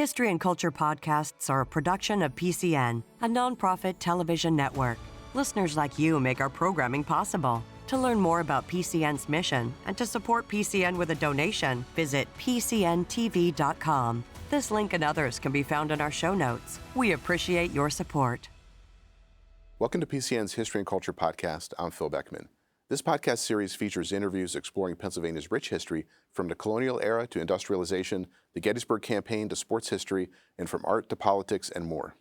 History and Culture podcasts are a production of PCN, a nonprofit television network. Listeners like you make our programming possible. To learn more about PCN's mission and to support PCN with a donation, visit pcntv.com. This link and others can be found in our show notes. We appreciate your support. Welcome to PCN's History and Culture podcast. I'm Phil Beckman. This podcast series features interviews exploring Pennsylvania's rich history from the colonial era to industrialization, the Gettysburg Campaign to sports history, and from art to politics and more.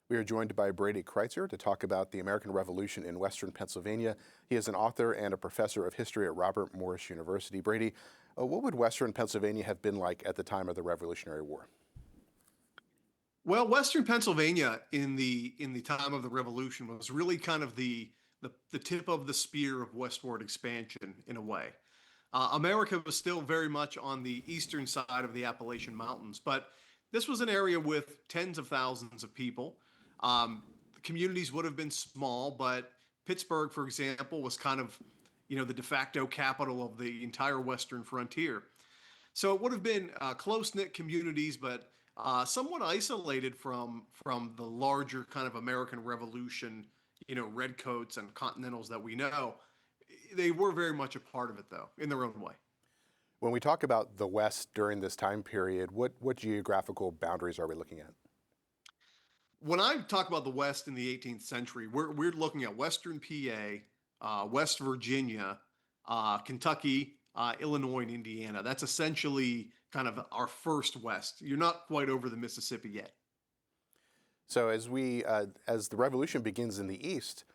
We are joined by Brady Crytzer to talk about the American Revolution in Western Pennsylvania. He is an author and a professor of history at Robert Morris University. Brady, what would Western Pennsylvania have been like at the time of the Revolutionary War? Well, Western Pennsylvania in the time of the Revolution was really kind of the tip of the spear of westward expansion in a way. America was still very much on the eastern side of the Appalachian Mountains, but this was an area with tens of thousands of people. The communities would have been small, but Pittsburgh, for example, was kind of, the de facto capital of the entire western frontier. So it would have been close-knit communities, but somewhat isolated from the larger kind of American Revolution, redcoats and Continentals that we know. They were very much a part of it, though, in their own way. When we talk about the West during this time period, what geographical boundaries are we looking at? When I talk about the West in the 18th century, we're looking at Western PA, West Virginia, Kentucky, Illinois, and Indiana. That's essentially kind of our first West. You're not quite over the Mississippi yet. So as the revolution begins in the East,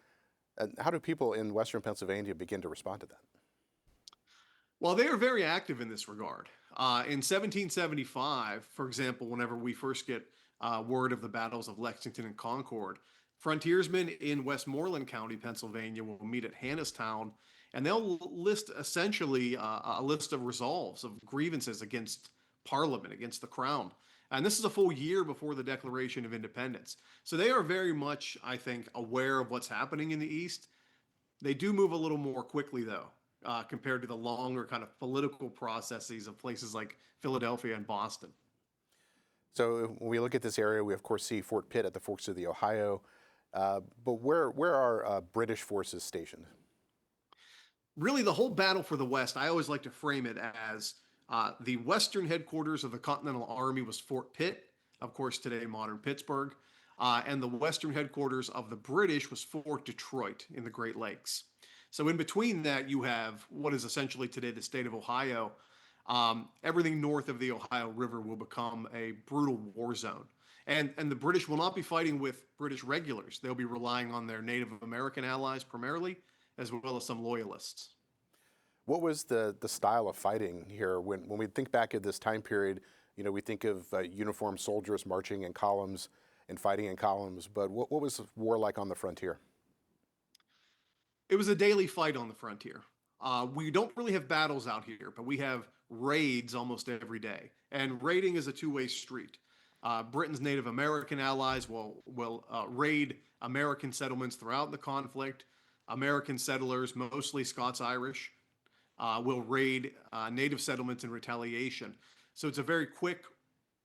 how do people in Western Pennsylvania begin to respond to that? Well, they are very active in this regard. In 1775, for example, whenever we first get word of the battles of Lexington and Concord, frontiersmen in Westmoreland County, Pennsylvania, will meet at Hannistown, and they'll list essentially a list of resolves, of grievances against Parliament, against the Crown. And this is a full year before the Declaration of Independence. So they are very much, I think, aware of what's happening in the East. They do move a little more quickly, though, compared to the longer kind of political processes of places like Philadelphia and Boston. So when we look at this area, we of course see Fort Pitt at the forks of the Ohio. But where are British forces stationed? Really, the whole battle for the West, I always like to frame it as the western headquarters of the Continental Army was Fort Pitt, of course, today modern Pittsburgh, and the western headquarters of the British was Fort Detroit in the Great Lakes. So in between that, you have what is essentially today the state of Ohio. Everything north of the Ohio River will become a brutal war zone. And the British will not be fighting with British regulars. They'll be relying on their Native American allies primarily, as well as some loyalists. What was the style of fighting here? When we think back at this time period, we think of uniformed soldiers marching in columns and fighting in columns, but what was war like on the frontier? It was a daily fight on the frontier. We don't really have battles out here, but we have raids almost every day. And raiding is a two-way street. Britain's Native American allies will raid American settlements throughout the conflict. American settlers, mostly Scots-Irish, will raid native settlements in retaliation. So it's a very quick,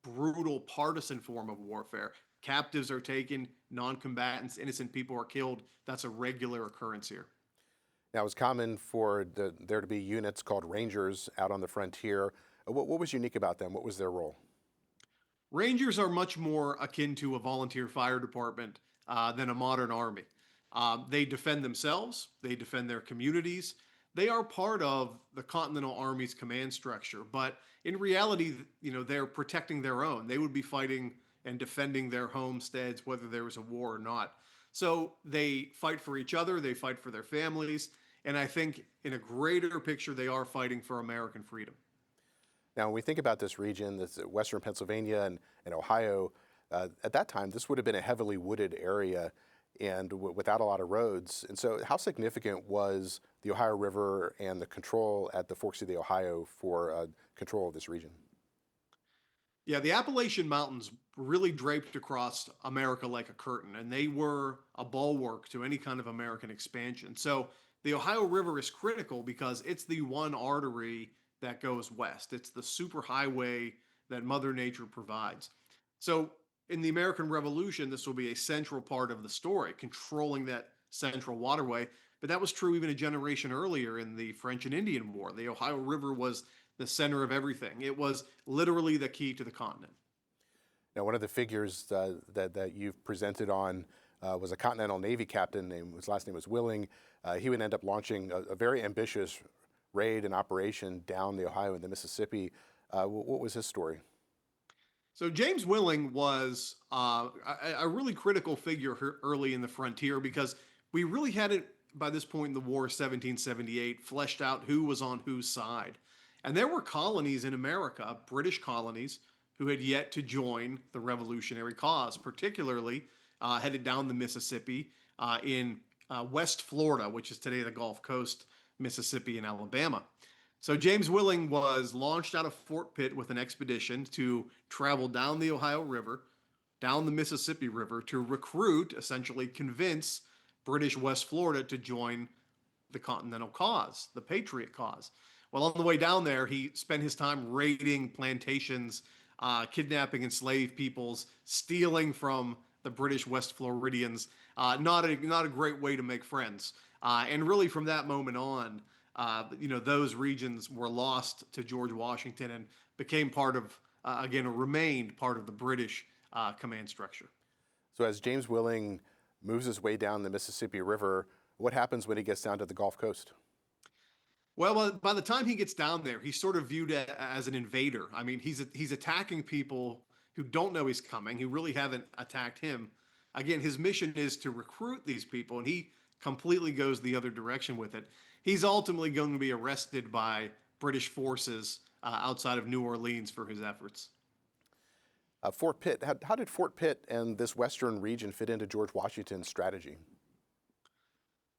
brutal, partisan form of warfare. Captives are taken, non-combatants, innocent people are killed. That's a regular occurrence here. Now, it's common for there to be units called Rangers out on the frontier. What was unique about them? What was their role? Rangers are much more akin to a volunteer fire department than a modern army. They defend themselves. They defend their communities. They are part of the Continental Army's command structure, but in reality, they're protecting their own. They would be fighting and defending their homesteads, whether there was a war or not. So they fight for each other. They fight for their families. And I think in a greater picture, they are fighting for American freedom. Now, when we think about this region, this Western Pennsylvania and Ohio, at that time, this would have been a heavily wooded area and without a lot of roads. And so how significant was the Ohio River and the control at the forks of the Ohio for control of this region? Yeah, the Appalachian Mountains really draped across America like a curtain, and they were a bulwark to any kind of American expansion. So the Ohio River is critical because it's the one artery that goes west. It's the superhighway that Mother Nature provides. So in the American Revolution, this will be a central part of the story, controlling that central waterway. But that was true even a generation earlier in the French and Indian War. The Ohio River was the center of everything. It was literally the key to the continent. Now, one of the figures that you've presented on was a Continental Navy captain, his last name was Willing. He would end up launching a very ambitious raid and operation down the Ohio and the Mississippi. What was his story? So James Willing was a really critical figure early in the frontier because we really hadn't, by this point in the war, 1778, fleshed out who was on whose side. And there were colonies in America, British colonies, who had yet to join the revolutionary cause, particularly headed down the Mississippi in West Florida, which is today the Gulf Coast, Mississippi, and Alabama. So James Willing was launched out of Fort Pitt with an expedition to travel down the Ohio River, down the Mississippi River, to recruit, essentially convince British West Florida to join the Continental cause, the Patriot cause. Well, on the way down there, he spent his time raiding plantations, kidnapping enslaved peoples, stealing from the British West Floridians. Not a great way to make friends. And really, from that moment on, those regions were lost to George Washington and became part of, again, or remained part of the British command structure. So as James Willing moves his way down the Mississippi River, what happens when he gets down to the Gulf Coast? Well, by the time he gets down there, he's sort of viewed as an invader. I mean, he's attacking people who don't know he's coming, who really haven't attacked him. Again, his mission is to recruit these people, and he completely goes the other direction with it. He's ultimately going to be arrested by British forces outside of New Orleans for his efforts. Fort Pitt, how did Fort Pitt and this western region fit into George Washington's strategy?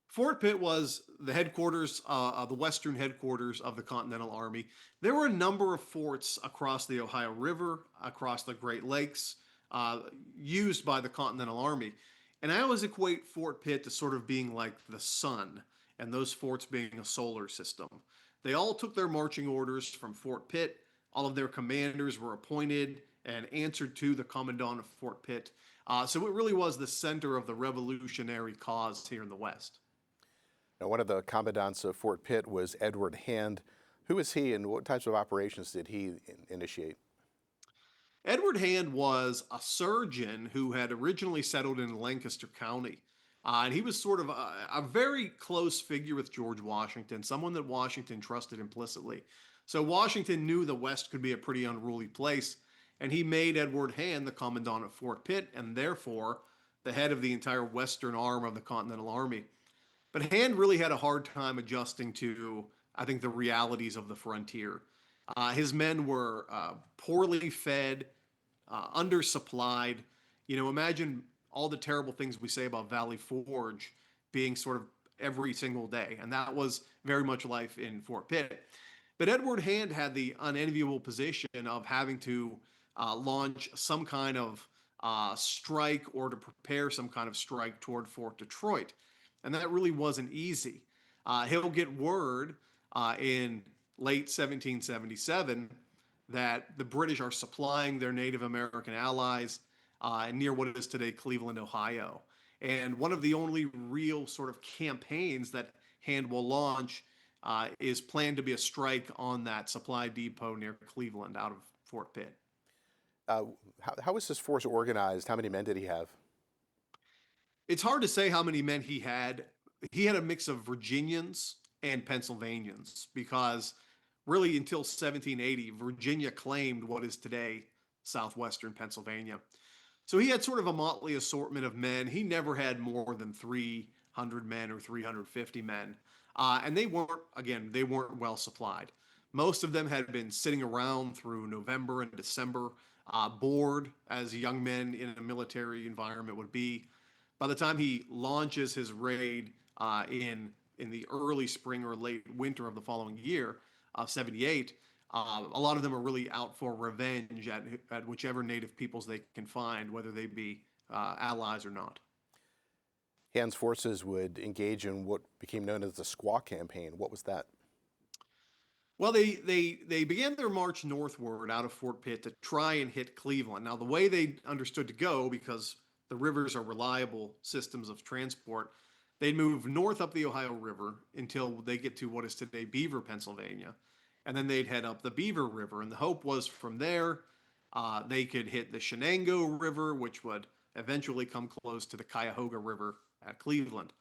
Fort Pitt was the headquarters, the western headquarters of the Continental Army. There were a number of forts across the Ohio River, across the Great Lakes, used by the Continental Army. And I always equate Fort Pitt to sort of being like the sun, and those forts being a solar system. They all took their marching orders from Fort Pitt. All of their commanders were appointed and answered to the commandant of Fort Pitt. So it really was the center of the revolutionary cause here in the West. Now, one of the commandants of Fort Pitt was Edward Hand. Who is he, and what types of operations did he initiate? Edward Hand was a surgeon who had originally settled in Lancaster County. And he was sort of a very close figure with George Washington, someone that Washington trusted implicitly. So Washington knew the West could be a pretty unruly place, and he made Edward Hand the commandant of Fort Pitt, and therefore the head of the entire western arm of the Continental Army. But Hand really had a hard time adjusting to, I think, the realities of the frontier. His men were poorly fed, undersupplied. Imagine all the terrible things we say about Valley Forge being sort of every single day. And that was very much life in Fort Pitt. But Edward Hand had the unenviable position of having to launch some kind of strike or to prepare some kind of strike toward Fort Detroit. And that really wasn't easy. He'll get word in late 1777 that the British are supplying their Native American allies near what is today Cleveland, Ohio. And one of the only real sort of campaigns that Hand will launch is planned to be a strike on that supply depot near Cleveland out of Fort Pitt. How was his force organized? How many men did he have? It's hard to say how many men he had. He had a mix of Virginians and Pennsylvanians because really until 1780, Virginia claimed what is today southwestern Pennsylvania. So he had sort of a motley assortment of men. He never had more than 300 men or 350 men. And they weren't well supplied. Most of them had been sitting around through November and December, bored as young men in a military environment would be. By the time he launches his raid in the early spring or late winter of the following year, 78, a lot of them are really out for revenge at whichever native peoples they can find, whether they be allies or not. Hand's forces would engage in what became known as the Squaw Campaign. What was that? Well, they began their march northward out of Fort Pitt to try and hit Cleveland. Now, the way they understood to go, because the rivers are reliable systems of transport, they'd move north up the Ohio River until they get to what is today Beaver, Pennsylvania, and then they'd head up the Beaver River. And the hope was from there they could hit the Shenango River, which would eventually come close to the Cuyahoga River at Cleveland.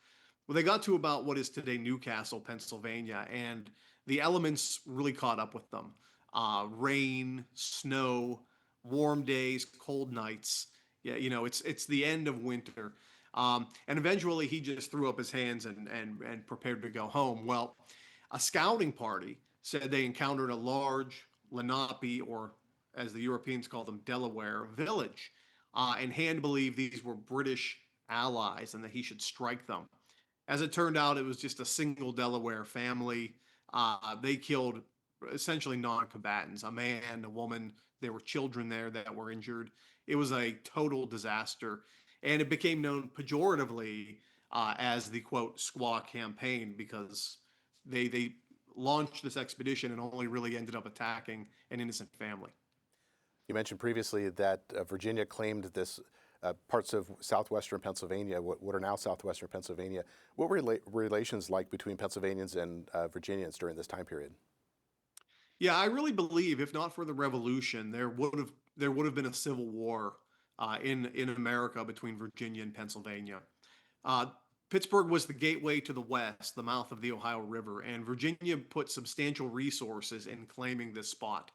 Well, they got to about what is today Newcastle, Pennsylvania, and the elements really caught up with them. Rain, snow, warm days, cold nights. Yeah, it's the end of winter. And eventually he just threw up his hands and prepared to go home. Well, a scouting party said they encountered a large Lenape, or as the Europeans call them, Delaware village, and Hand believed these were British allies and that he should strike them. As it turned out, it was just a single Delaware family. They killed essentially non-combatants, a man, a woman. There were children there that were injured. It was a total disaster, and it became known pejoratively as the quote squaw campaign, because they launched this expedition and only really ended up attacking an innocent family. You mentioned previously that Virginia claimed this parts of southwestern Pennsylvania, what are now southwestern Pennsylvania. What were relations like between Pennsylvanians and Virginians during this time period? Yeah, I really believe if not for the Revolution, there would have been a civil war in America between Virginia and Pennsylvania. Uh, Pittsburgh was the gateway to the west, the mouth of the Ohio River, and Virginia put substantial resources in claiming this spot.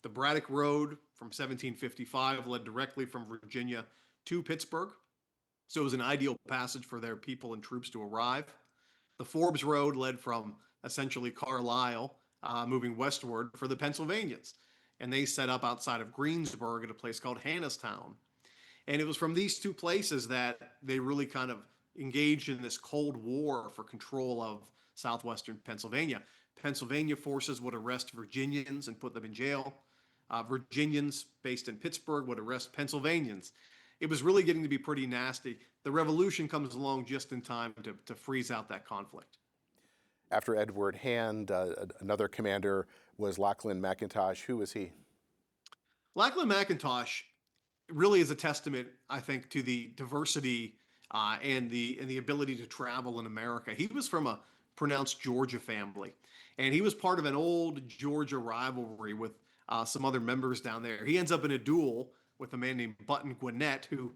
The Braddock Road from 1755 led directly from Virginia to Pittsburgh, so it was an ideal passage for their people and troops to arrive. The Forbes Road led from essentially Carlisle, moving westward for the Pennsylvanians, and they set up outside of Greensburg at a place called Hannistown. And it was from these two places that they really kind of engaged in this Cold War for control of southwestern Pennsylvania. Pennsylvania forces would arrest Virginians and put them in jail. Virginians based in Pittsburgh would arrest Pennsylvanians. It was really getting to be pretty nasty. The Revolution comes along just in time to freeze out that conflict. After Edward Hand, another commander was Lachlan McIntosh. Who was he? Lachlan McIntosh really is a testament, I think, to the diversity and the ability to travel in America. He was from a pronounced Georgia family, and he was part of an old Georgia rivalry with some other members down there. He ends up in a duel with a man named Button Gwinnett, who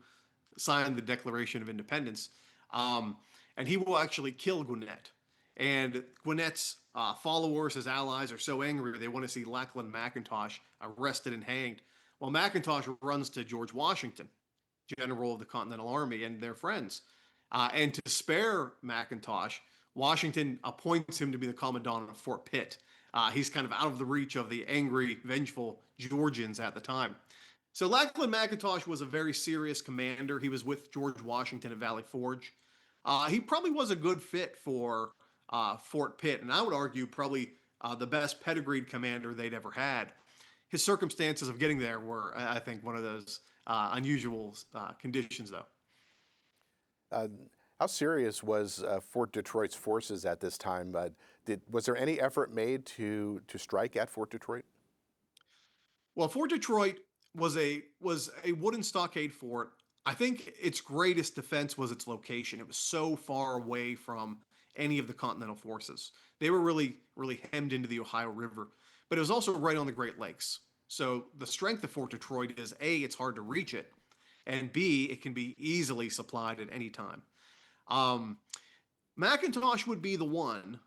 signed the Declaration of Independence, um, and he will actually kill Gwinnett. And Gwinnett's followers, his allies, are so angry they want to see Lachlan McIntosh arrested and hanged. Well, McIntosh runs to George Washington, general of the Continental Army, and their friends. And to spare McIntosh, Washington appoints him to be the commandant of Fort Pitt. He's kind of out of the reach of the angry, vengeful Georgians at the time. So Lachlan McIntosh was a very serious commander. He was with George Washington at Valley Forge. He probably was a good fit for Fort Pitt, and I would argue probably the best pedigreed commander they'd ever had. His circumstances of getting there were, I think, one of those unusual conditions, though. Uh, how serious was Fort Detroit's forces at this time? Was there any effort made to strike at Fort Detroit? Well, Fort Detroit was a wooden stockade fort. I think its greatest defense was its location. It was so far away from any of the Continental forces. They were really hemmed into the Ohio River, but it was also right on the Great Lakes. So the strength of Fort Detroit is A, it's hard to reach it, and B, it can be easily supplied at any time. Um, McIntosh would be the one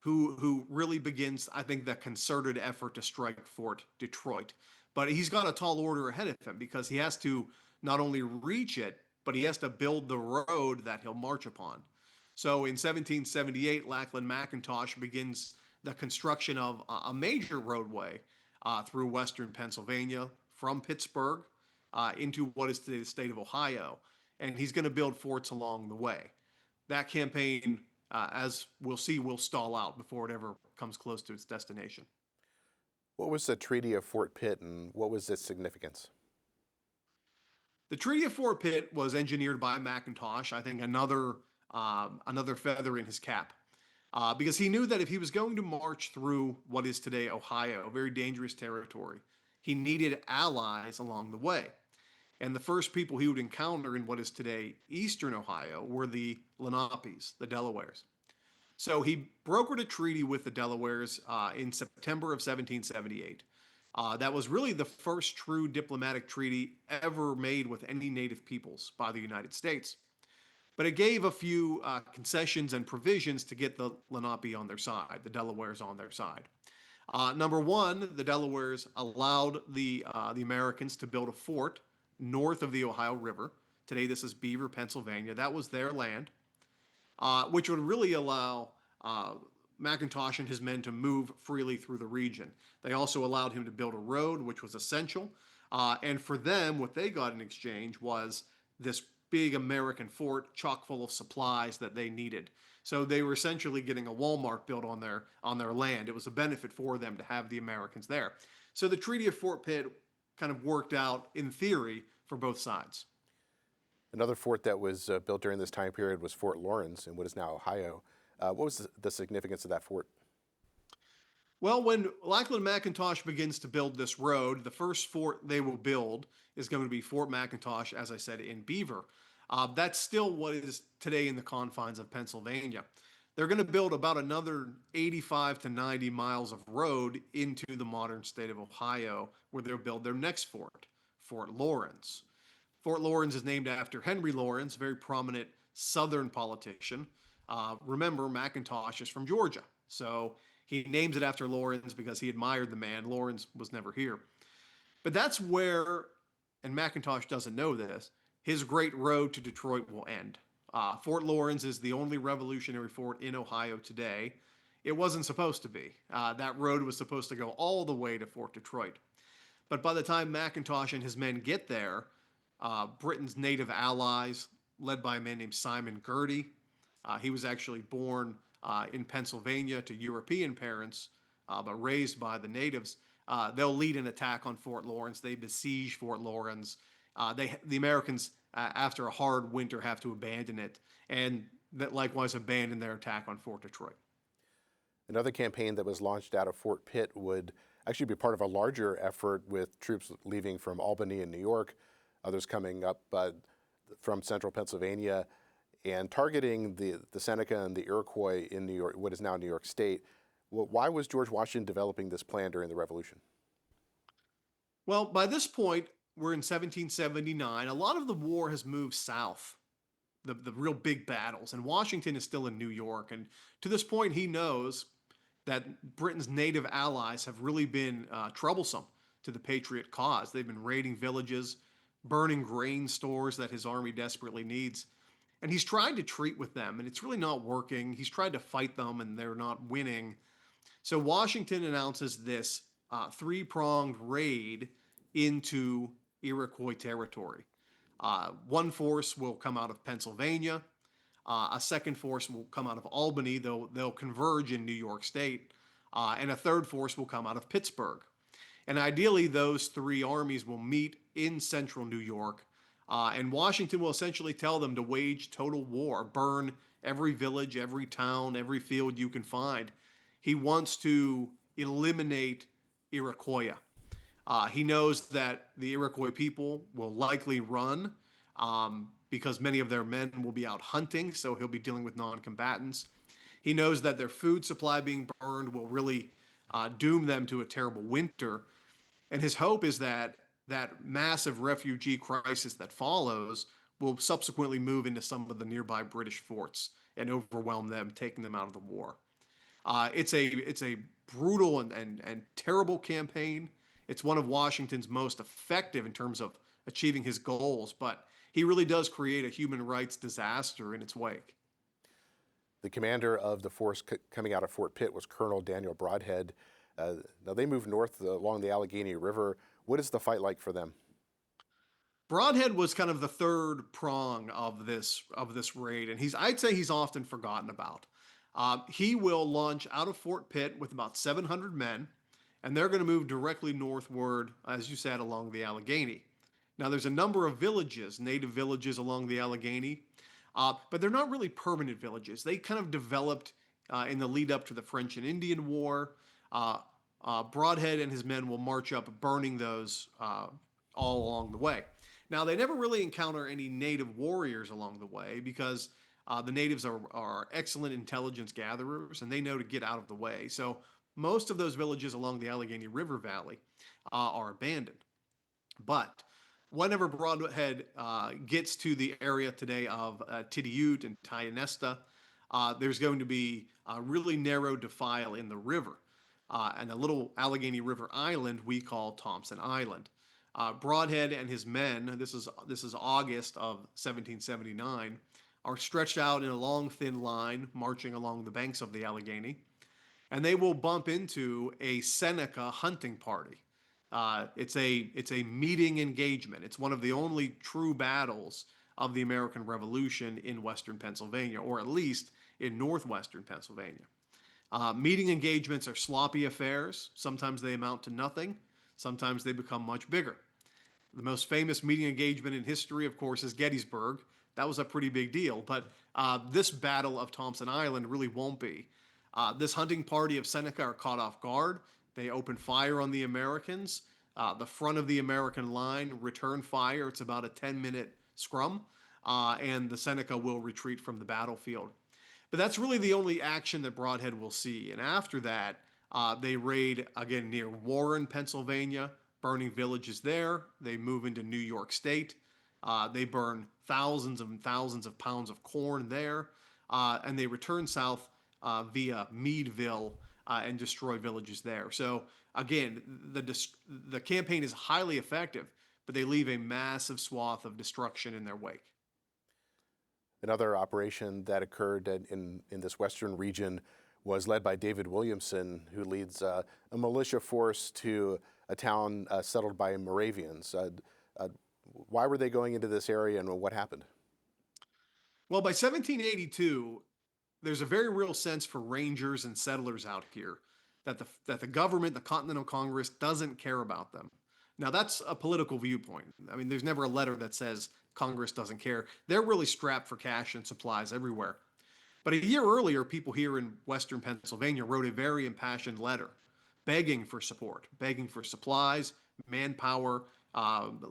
who really begins, I think, the concerted effort to strike Fort Detroit. But he's got a tall order ahead of him because he has to not only reach it, but he has to build the road that he'll march upon. So in 1778, Lachlan McIntosh begins the construction of a major roadway through western Pennsylvania from Pittsburgh into what is today the state of Ohio. And he's going to build forts along the way. That campaign, as we'll see, will stall out before it ever comes close to its destination. What was the Treaty of Fort Pitt and what was its significance? The Treaty of Fort Pitt was engineered by McIntosh. I think another feather in his cap. because he knew that if he was going to march through what is today Ohio, very dangerous territory, he needed allies along the way. And the first people he would encounter in what is today eastern Ohio were the Lenapes, the Delawares. So he brokered a treaty with the Delawares in September of 1778. That was really the first true diplomatic treaty ever made with any native peoples by the United States. But it gave a few concessions and provisions to get the Lenape on their side, the Delawares on their side. Number one, the Delawares allowed the Americans to build a fort north of the Ohio River. Today, this is Beaver, Pennsylvania. That was their land, which would really allow McIntosh and his men to move freely through the region. They also allowed him to build a road, which was essential. And for them, what they got in exchange was this big American fort chock full of supplies that they needed. So they were essentially getting a Walmart built on their land. It was a benefit for them to have the Americans there. So the Treaty of Fort Pitt kind of worked out in theory for both sides. Another fort that was built during this time period was Fort Lawrence in what is now Ohio. What was the significance of that fort? Well, when Lackland McIntosh begins to build this road, the first fort they will build is going to be Fort McIntosh, as I said, in Beaver. That's still what is today in the confines of Pennsylvania. They're going to build about another 85 to 90 miles of road into the modern state of Ohio, where they'll build their next fort, Fort Lawrence. Fort Lawrence is named after Henry Lawrence, a very prominent Southern politician. Remember, McIntosh is from Georgia, so he names it after Lawrence because he admired the man. Lawrence was never here. But that's where, and McIntosh doesn't know this, his great road to Detroit will end. Fort Lawrence is the only Revolutionary fort in Ohio today. It wasn't supposed to be. That road was supposed to go all the way to Fort Detroit. But by the time McIntosh and his men get there, Britain's native allies, led by a man named Simon Girty, he was actually born in Pennsylvania to European parents, but raised by the natives. They'll lead an attack on Fort Lawrence. They besiege Fort Lawrence. The Americans, after a hard winter, have to abandon it, and that likewise abandon their attack on Fort Detroit. Another campaign that was launched out of Fort Pitt would actually be part of a larger effort with troops leaving from Albany and New York, others coming up from central Pennsylvania, and targeting the Seneca and the Iroquois in New York, what is now New York State. Why was George Washington developing this plan during the Revolution? Well, by this point, we're in 1779. A lot of the war has moved south, the real big battles, and Washington is still in New York. And to this point, he knows that Britain's native allies have really been troublesome to the Patriot cause. They've been raiding villages, burning grain stores that his army desperately needs. And he's tried to treat with them, and it's really not working. He's tried to fight them, and they're not winning. So Washington announces this three-pronged raid into Iroquois territory. One force will come out of Pennsylvania. A second force will come out of Albany. They'll converge in New York State. And a third force will come out of Pittsburgh. And ideally, those three armies will meet in central New York. And Washington will essentially tell them to wage total war, burn every village, every town, every field you can find. He wants to eliminate Iroquois. He knows that the Iroquois people will likely run because many of their men will be out hunting, so he'll be dealing with non-combatants. He knows that their food supply being burned will really doom them to a terrible winter. And his hope is that that massive refugee crisis that follows will subsequently move into some of the nearby British forts and overwhelm them, taking them out of the war. It's a brutal and terrible campaign. It's one of Washington's most effective in terms of achieving his goals, but he really does create a human rights disaster in its wake. The commander of the force coming out of Fort Pitt was Colonel Daniel Brodhead. Now they moved north along the Allegheny River. What is the fight like for them? Brodhead was kind of the third prong of this raid, and I'd say he's often forgotten about. He will launch out of Fort Pitt with about 700 men, and they're going to move directly northward, as you said, along the Allegheny. Now, there's a number of villages, native villages along the Allegheny, but they're not really permanent villages. They kind of developed in the lead up to the French and Indian War. Broadhead and his men will march up, burning those all along the way. Now, they never really encounter any native warriors along the way because the natives are excellent intelligence gatherers and they know to get out of the way. So most of those villages along the Allegheny River Valley are abandoned. But whenever Broadhead gets to the area today of Tidioute and Tionesta, there's going to be a really narrow defile in the river and a little Allegheny River island we call Thompson Island. Broadhead and his men, this is August of 1779, are stretched out in a long, thin line, marching along the banks of the Allegheny, and they will bump into a Seneca hunting party. It's a meeting engagement. It's one of the only true battles of the American Revolution in Western Pennsylvania, or at least in northwestern Pennsylvania. Meeting engagements are sloppy affairs. Sometimes they amount to nothing. Sometimes they become much bigger. The most famous meeting engagement in history, of course, is Gettysburg. That was a pretty big deal, but this Battle of Thompson Island really won't be. This hunting party of Seneca are caught off guard. They open fire on the Americans. The front of the American line return fire. It's about a 10-minute scrum, and the Seneca will retreat from the battlefield. But that's really the only action that Broadhead will see. And after that, they raid again near Warren, Pennsylvania, burning villages there. They move into New York State. They burn thousands and thousands of pounds of corn there, and they return south via Meadville and destroy villages there. So again, the campaign is highly effective, but they leave a massive swath of destruction in their wake. Another operation that occurred in this western region was led by David Williamson, who leads a militia force to a town settled by Moravians. Why were they going into this area and what happened? Well, by 1782, there's a very real sense for rangers and settlers out here that the government, the Continental Congress, doesn't care about them. Now, that's a political viewpoint. I mean, there's never a letter that says Congress doesn't care. They're really strapped for cash and supplies everywhere. But a year earlier, people here in Western Pennsylvania wrote a very impassioned letter begging for support, begging for supplies, manpower,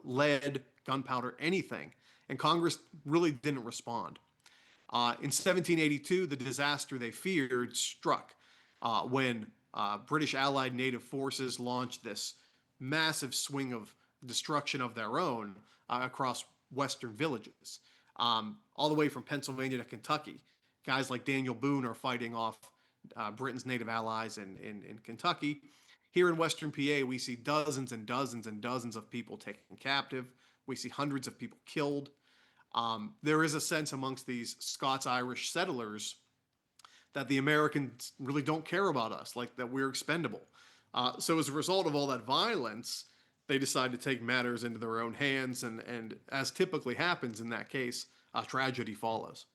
lead, gunpowder, anything. And Congress really didn't respond. In 1782, the disaster they feared struck when British Allied native forces launched this massive swing of destruction of their own across western villages, all the way from Pennsylvania to Kentucky. Guys like Daniel Boone are fighting off Britain's native allies in Kentucky. Here in Western PA, we see dozens and dozens and dozens of people taken captive. We see hundreds of people killed. There is a sense amongst these Scots-Irish settlers that the Americans really don't care about us, like that we're expendable. So as a result of all that violence, they decide to take matters into their own hands, and as typically happens in that case, tragedy follows.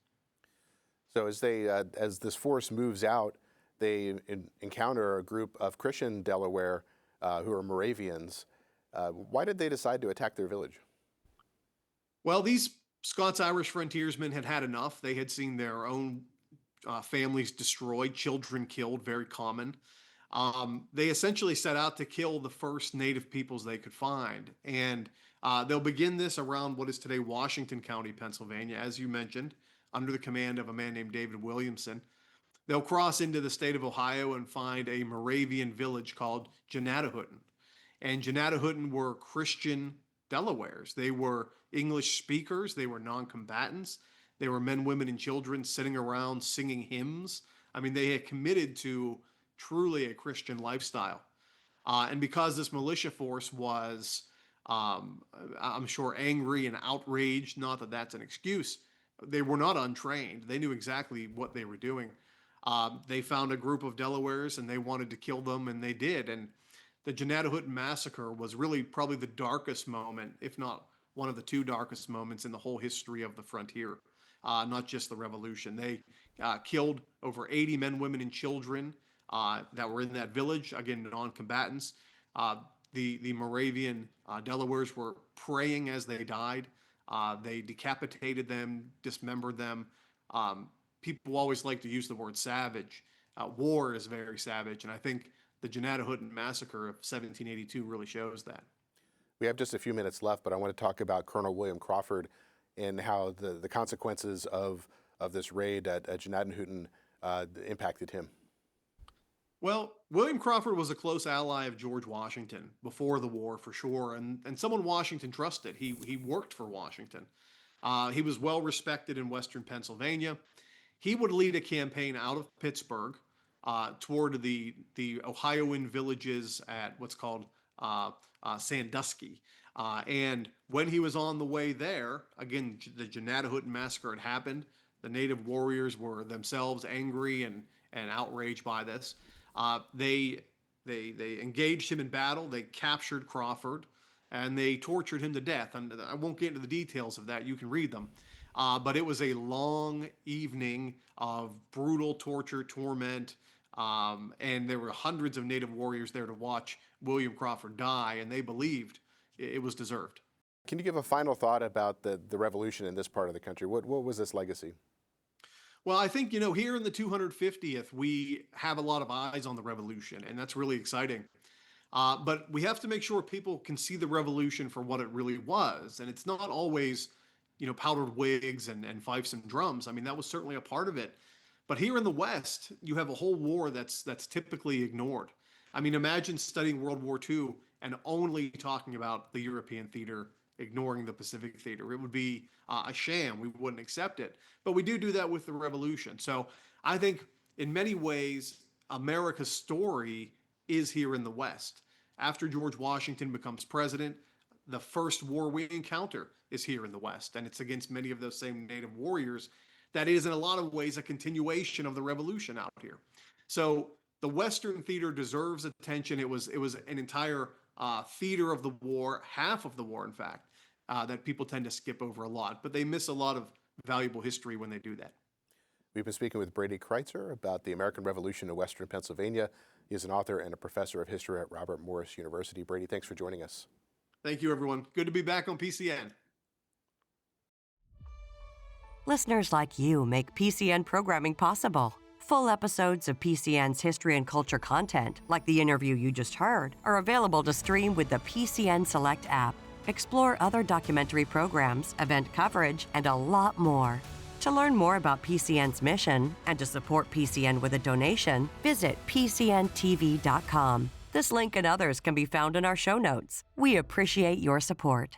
So as this force moves out, they encounter a group of Christian Delaware who are Moravians. Why did they decide to attack their village? Well, these Scots-Irish frontiersmen had had enough. They had seen their own families destroyed, children killed, very common. They essentially set out to kill the first native peoples they could find. And they'll begin this around what is today Washington County, Pennsylvania, as you mentioned, under the command of a man named David Williamson. They'll cross into the state of Ohio and find a Moravian village called Janatahooten. And Janatahooten were Christian Delawares. They were English speakers. They were non-combatants. They were men, women, and children sitting around singing hymns. I mean, they had committed to truly a Christian lifestyle. And because this militia force was, I'm sure, angry and outraged, not that that's an excuse, they were not untrained. They knew exactly what they were doing. They found a group of Delawares and they wanted to kill them, and they did. And the Janatahooten massacre was really probably the darkest moment, if not one of the two darkest moments in the whole history of the frontier, not just the Revolution. They killed over 80 men, women, and children that were in that village, again, non-combatants. The Moravian Delawares were praying as they died. They decapitated them, dismembered them. People always like to use the word savage. war is very savage. And I think the Janadahutan massacre of 1782 really shows that. We have just a few minutes left, but I want to talk about Colonel William Crawford and how the consequences of this raid at Janadahutan impacted him. Well, William Crawford was a close ally of George Washington before the war, for sure, and someone Washington trusted. He worked for Washington. He was well respected in Western Pennsylvania. He would lead a campaign out of Pittsburgh toward the Ohioan villages at what's called Sandusky. And when he was on the way there, again, the Janadahutan massacre had happened. The native warriors were themselves angry and outraged by this. They engaged him in battle. They captured Crawford, and they tortured him to death. And I won't get into the details of that. You can read them. But it was a long evening of brutal torture, torment, and there were hundreds of native warriors there to watch William Crawford die, and they believed it was deserved. Can you give a final thought about the revolution in this part of the country? What was this legacy? Well, I think, here in the 250th, we have a lot of eyes on the revolution, and that's really exciting. But we have to make sure people can see the revolution for what it really was. And it's not always, powdered wigs and fifes and drums. I mean, that was certainly a part of it. But here in the West, you have a whole war that's typically ignored. I mean, imagine studying World War II and only talking about the European theater, ignoring the Pacific theater. It would be a sham. We wouldn't accept it. But we do that with the revolution. So I think in many ways, America's story is here in the West. After George Washington becomes president, the first war we encounter is here in the West. And it's against many of those same native warriors. That is, in a lot of ways, a continuation of the revolution out here. So the Western theater deserves attention. It was an entire theater of the war, half of the war, in fact, that people tend to skip over a lot. But they miss a lot of valuable history when they do that. We've been speaking with Brady Crytzer about the American Revolution in Western Pennsylvania. He is an author and a professor of history at Robert Morris University. Brady, thanks for joining us. Thank you, everyone. Good to be back on PCN. Listeners like you make PCN programming possible. Full episodes of PCN's history and culture content, like the interview you just heard, are available to stream with the PCN Select app. Explore other documentary programs, event coverage, and a lot more. To learn more about PCN's mission and to support PCN with a donation, visit PCNTV.com. This link and others can be found in our show notes. We appreciate your support.